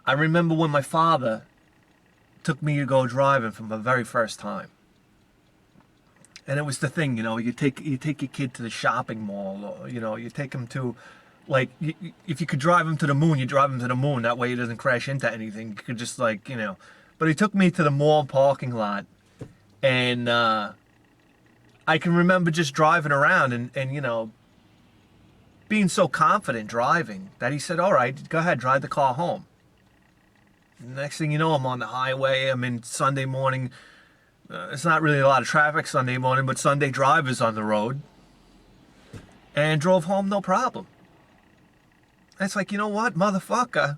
I remember when my father took me to go driving for the very first time. And it was the thing, you know, you take your kid to the shopping mall, or, you know, you take him to, like, if you could drive him to the moon, you drive him to the moon. That way he doesn't crash into anything. You could just, like, you know. But he took me to the mall parking lot, and I can remember just driving around and you know, being so confident driving that he said, all right, go ahead, drive the car home. Next thing you know, I'm on the highway. I'm in Sunday morning. It's not really a lot of traffic Sunday morning, but Sunday drivers on the road. And drove home no problem. And it's like, you know what, motherfucker?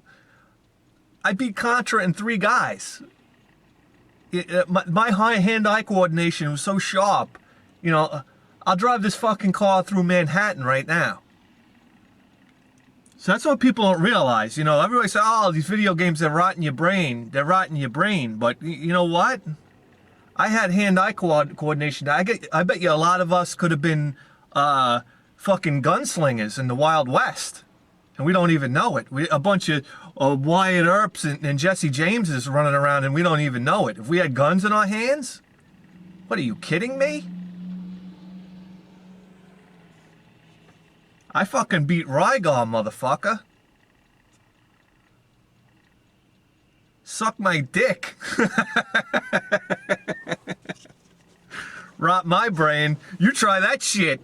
I beat Contra in 3 guys. My hand-eye coordination was so sharp. You know, I'll drive this fucking car through Manhattan right now. So that's what people don't realize. You know, everybody says, oh, these video games, they're rotting your brain. They're rotting your brain. But you know what? I had hand-eye coordination. I bet you a lot of us could have been fucking gunslingers in the Wild West. And we don't even know it. A bunch of Wyatt Earps and Jesse Jameses running around, and we don't even know it. If we had guns in our hands? What, are you kidding me? I fucking beat Rygar, motherfucker. Suck my dick. Rot my brain. You try that shit.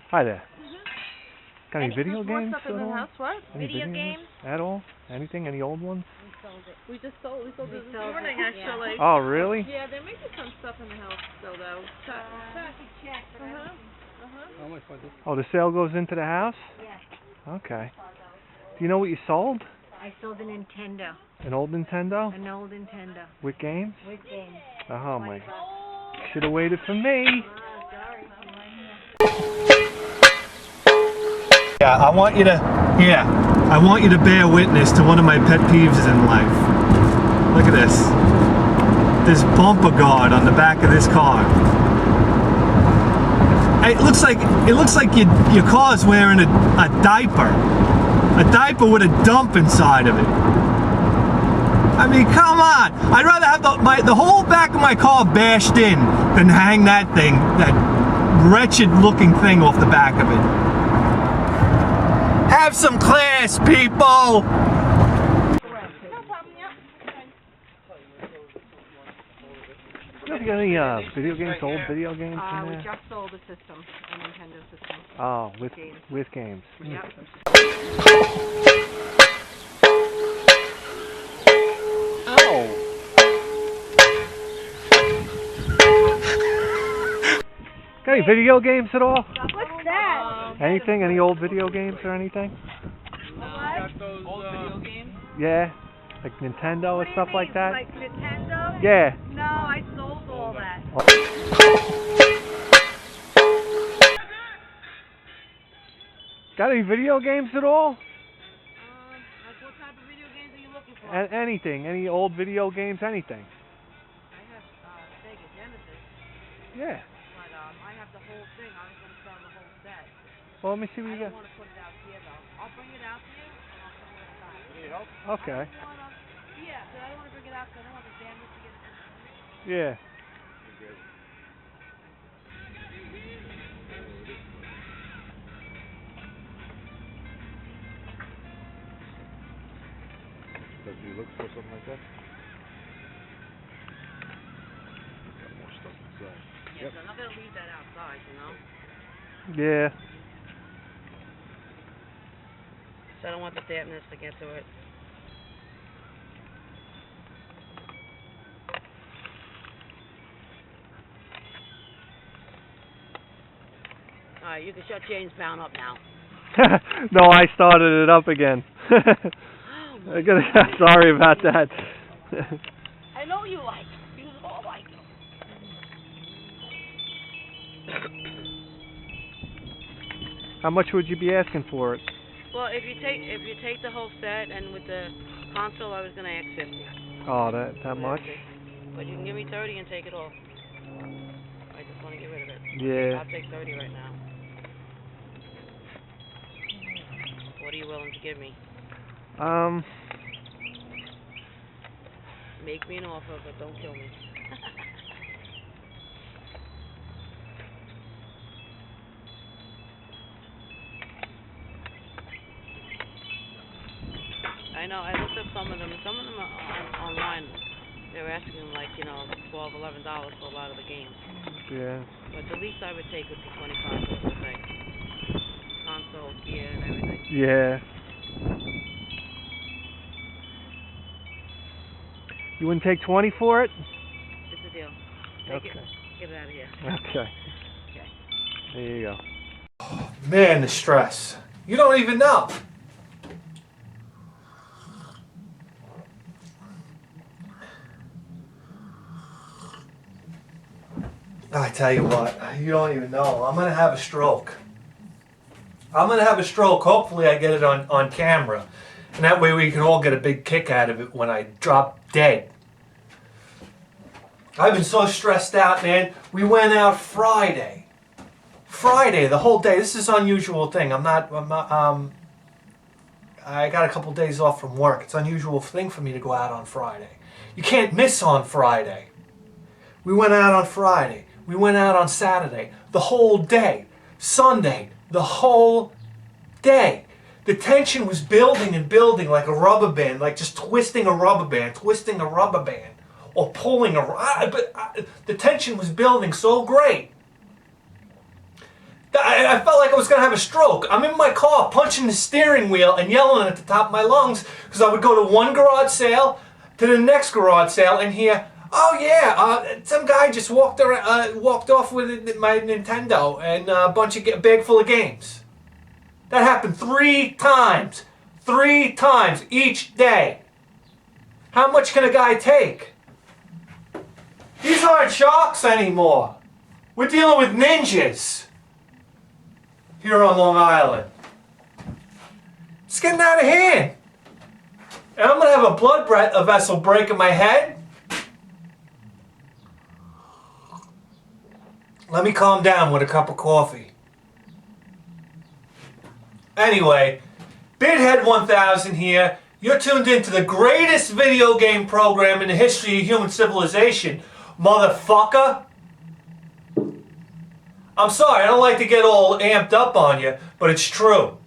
Hi there. Got any video games stuff in the house? What? Any video games at all? Anything? Any old ones? We just sold it this morning, actually. Oh, really? Yeah, there may be some stuff in the house still, though. How much was it? Oh, the sale goes into the house? Yeah. Okay. Do you know what you sold? I sold a Nintendo. An old Nintendo? An old Nintendo. With games? With games. Oh my. Should have waited for me. Yeah, I want you to bear witness to one of my pet peeves in life. Look at this. This bumper guard on the back of this car. It looks like your car's wearing a diaper. A diaper with a dump inside of it. I mean, come on. I'd rather have the whole back of my car bashed in than hang that thing, that wretched looking thing off the back of it. Have some class, people! You got any video games, old video games in We there? just sold a system, a Nintendo system. Oh, with games. Yep. Ow! Got any video games at all? What's that? Anything? Any old video games or anything? Got those Old video games? Yeah? Like Nintendo and stuff like that? Like Nintendo? Yeah. No, I sold all that. Got any video games at all? Anything, any old video games, anything. I have Sega Genesis, Yeah. but I have the whole thing. I was gonna sell the whole set. Well, let me see what I you don't got. want to put it out here though. I'll bring it out to you and I'll send it back. Need help? Okay. Yeah, but I don't want to bring it out because I don't want the damage to get it. Yeah. Does he look for something like that? Got more stuff inside. Yeah, so I'm not gonna leave that outside, you know. Yeah. So I don't want the dampness to get to it. All right, you can shut James Brown up now. No, I started it up again. Sorry about that. I know you like it. You all like it. How much would you be asking for it? Well, if you take the whole set and with the console, I was gonna ask 50. Oh, that much? But you can give me 30 and take it all. I just want to get rid of it. Yeah. I'll take 30 right now. What are you willing to give me? Make me an offer, but don't kill me. I know, I looked up some of them are online. They're asking like, $12, $11 for a lot of the games. Yeah. But the least I would take would be 25 for the whole thing. Console, gear, and everything. Yeah. You wouldn't take 20 for it? It's a deal. Take Okay. it. Get it out of here. Okay. Okay. There you go. Man, the stress. You don't even know. I tell you what, you don't even know. I'm going to have a stroke. I'm going to have a stroke. Hopefully I get it on camera. And that way we can all get a big kick out of it when I drop dead. I've been so stressed out, man. We went out Friday. Friday, the whole day. This is an unusual thing. I got a couple days off from work. It's an unusual thing for me to go out on Friday. You can't miss on Friday. We went out on Friday. We went out on Saturday. The whole day. Sunday. The whole day. The tension was building and building like a rubber band, like just twisting a rubber band, or pulling the tension was building so great. I felt like I was going to have a stroke. I'm in my car punching the steering wheel and yelling at the top of my lungs because I would go to one garage sale to the next garage sale and hear, oh yeah, some guy just walked off with my Nintendo and a bag full of games. That happened 3 times. 3 times each day. How much can a guy take? These aren't sharks anymore. We're dealing with ninjas here on Long Island. It's getting out of hand. And I'm going to have a blood vessel break in my head. Let me calm down with a cup of coffee. Anyway, Bidhead 1000 here. You're tuned into the greatest video game program in the history of human civilization, motherfucker. I'm sorry, I don't like to get all amped up on you, but it's true.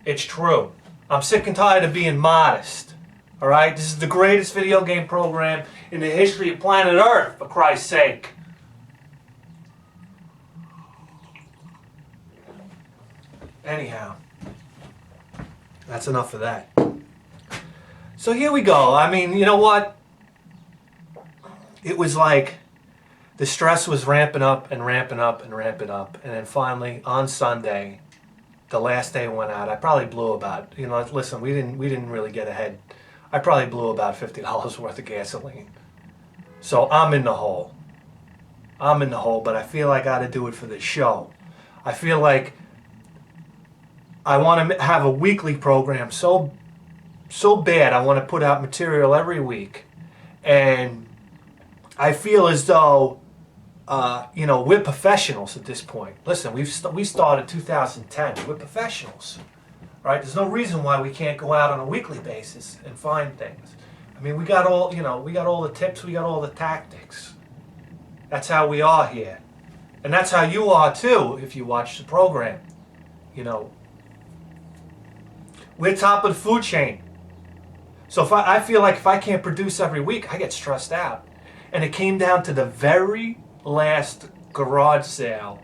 It's true. I'm sick and tired of being modest. Alright? This is the greatest video game program in the history of planet Earth, for Christ's sake. Anyhow, that's enough of that. So here we go. I mean, you know what? It was like the stress was ramping up and ramping up and ramping up. And then finally, on Sunday, the last day went out. I probably blew about, listen, we didn't really get ahead. I probably blew about $50 worth of gasoline. So I'm in the hole. I'm in the hole, but I feel I got to do it for the show. I feel like I want to have a weekly program so so bad I want to put out material every week, and I feel as though we're professionals at this point. Listen, we started 2010. We're professionals, right? There's no reason why we can't go out on a weekly basis and find things. I mean, we got all the tips, we got all the tactics. That's how we are here, and that's how you are too if you watch the program. We're top of the food chain. So I feel like if I can't produce every week, I get stressed out. And it came down to the very last garage sale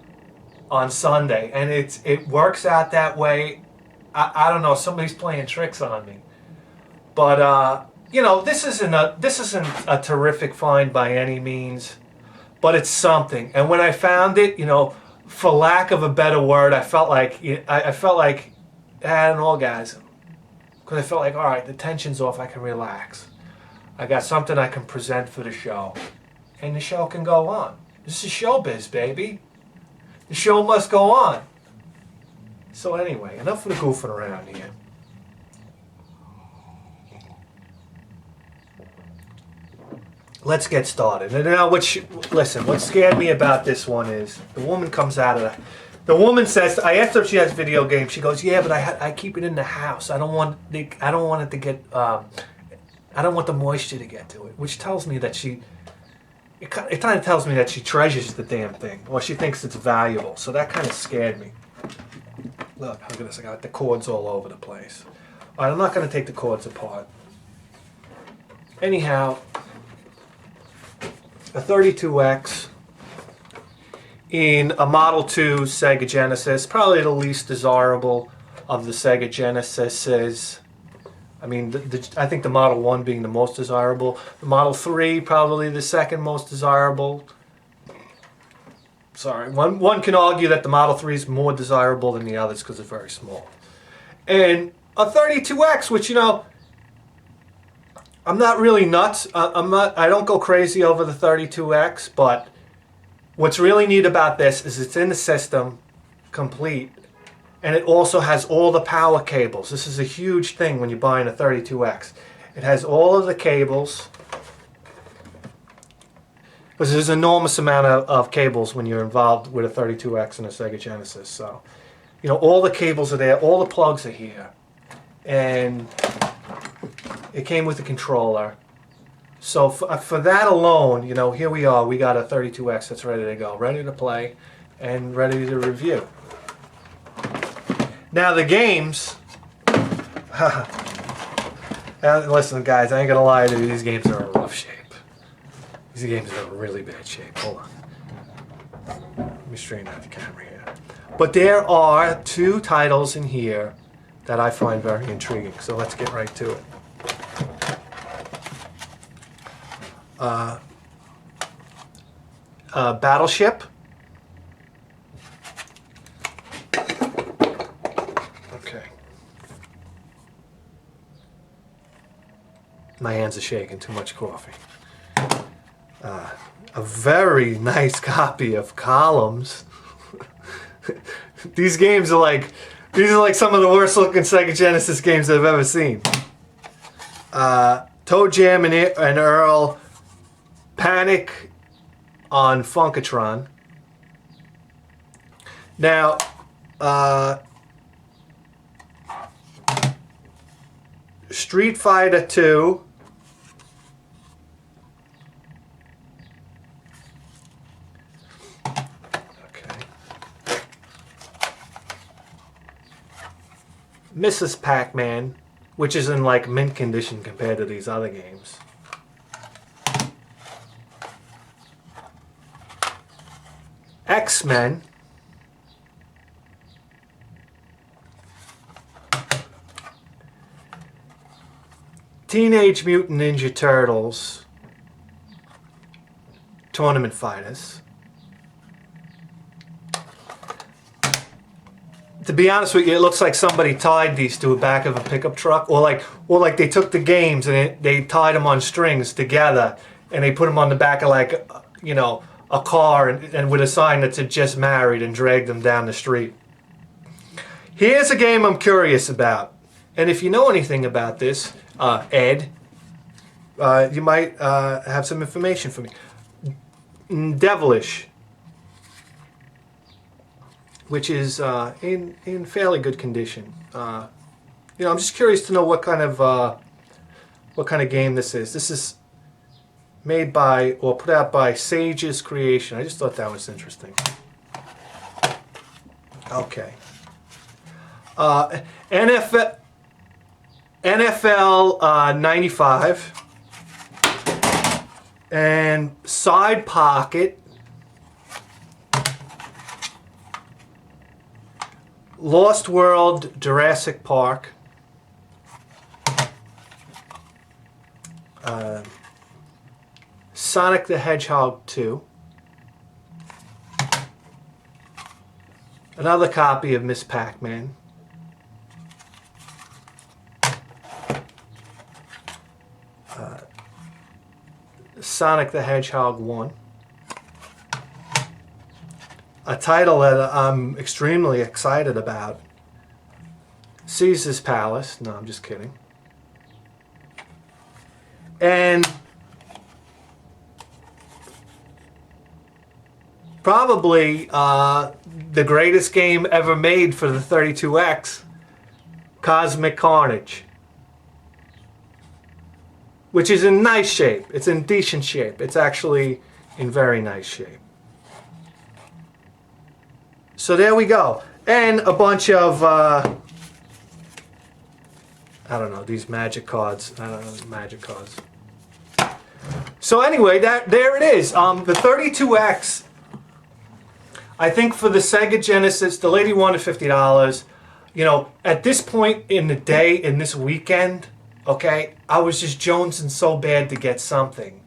on Sunday, and it works out that way. I don't know, somebody's playing tricks on me, but this isn't a terrific find by any means, but it's something. And when I found it, for lack of a better word, I felt like I had an orgasm, because I felt like, all right, the tension's off, I can relax. I got something I can present for the show, and the show can go on. This is showbiz, baby. The show must go on. So anyway, enough of the goofing around here. Let's get started. And now, what scared me about this one is the woman comes out of the woman says, I asked her if she has video games. She goes, yeah, but I keep it in the house. I don't want it to get. I don't want the moisture to get to it, which tells me that it kind of tells me that she treasures the damn thing, or she thinks it's valuable. So that kind of scared me. Look at this. I got the cords all over the place. All right, I'm not going to take the cords apart. Anyhow, a 32X in a Model 2 Sega Genesis, probably the least desirable of the Sega Genesises. I mean, I think the Model 1 being the most desirable. The Model 3, probably the second most desirable. Sorry, one can argue that the Model 3 is more desirable than the others because it's very small. And a 32X, which, I'm not really nuts. I don't go crazy over the 32X, but what's really neat about this is it's in the system, complete. And it also has all the power cables. This is a huge thing when you're buying a 32X. It has all of the cables. Because there's an enormous amount of cables when you're involved with a 32X and a Sega Genesis. So, all the cables are there. All the plugs are here. And it came with a controller. So for that alone, here we are. We got a 32X that's ready to go. Ready to play and ready to review. Now the games, listen guys, I ain't gonna lie to you, these games are in rough shape. These games are in really bad shape. Hold on. Let me straighten out the camera here. But there are two titles in here that I find very intriguing, so let's get right to it. Battleship. My hands are shaking, too much coffee. A very nice copy of Columns. These are like some of the worst looking Sega Genesis games I've ever seen. Toe Jam and Earl, Panic on Funkatron. Now, Street Fighter 2. Mrs. Pac-Man, which is in like mint condition compared to these other games. X-Men. Teenage Mutant Ninja Turtles. Tournament Fighters. To be honest with you, it looks like somebody tied these to the back of a pickup truck, or like they took the games and they tied them on strings together, and they put them on the back of like, a car and with a sign that said "Just Married" and dragged them down the street. Here's a game I'm curious about, And if you know anything about this, Ed, you might have some information for me. Devilish, which is in fairly good condition. You know, I'm just curious to know what kind of game this is. This is made by or put out by Sage's Creation. I just thought that was interesting. Okay. NFL 95 and Side Pocket. Lost World Jurassic Park. Sonic the Hedgehog 2. Another copy of Miss Pac-Man. Sonic the Hedgehog 1. A title that I'm extremely excited about. Caesar's Palace. No, I'm just kidding. And probably the greatest game ever made for the 32X, Cosmic Carnage, which is in nice shape. It's in decent shape. It's actually in very nice shape. So there we go. And a bunch of, I don't know, these magic cards. I don't know, magic cards. So anyway, there it is. The 32X, I think for the Sega Genesis, the lady wanted $50. You know, at this point in the day, in this weekend, okay, I was just jonesing so bad to get something.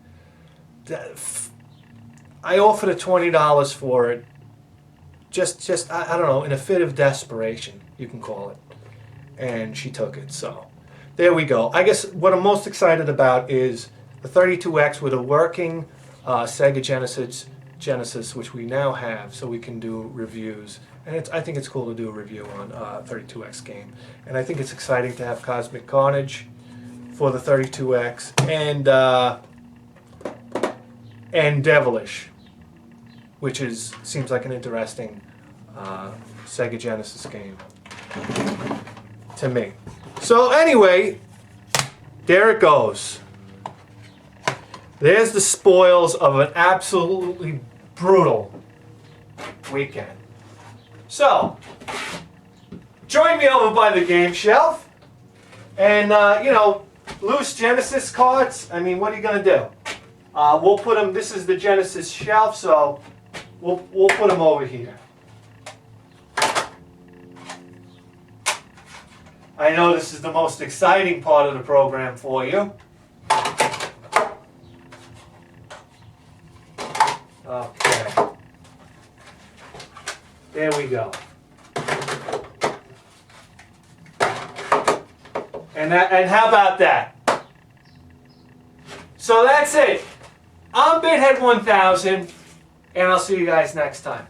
I offered her $20 for it. Just I don't know, in a fit of desperation, you can call it. And she took it, so there we go. I guess what I'm most excited about is the 32X with a working Sega Genesis, which we now have, so we can do reviews. And I think it's cool to do a review on 32X game. And I think it's exciting to have Cosmic Carnage for the 32X and Devilish, which seems like an interesting Sega Genesis game to me. So anyway, there it goes. There's the spoils of an absolutely brutal weekend. So, join me over by the game shelf. And, you know, loose Genesis cards, I mean, what are you going to do? We'll put them, this is the Genesis shelf, so we'll put them over here. I know this is the most exciting part of the program for you. Okay. There we go. And how about that? So that's it. I'm Bithead 1000, and I'll see you guys next time.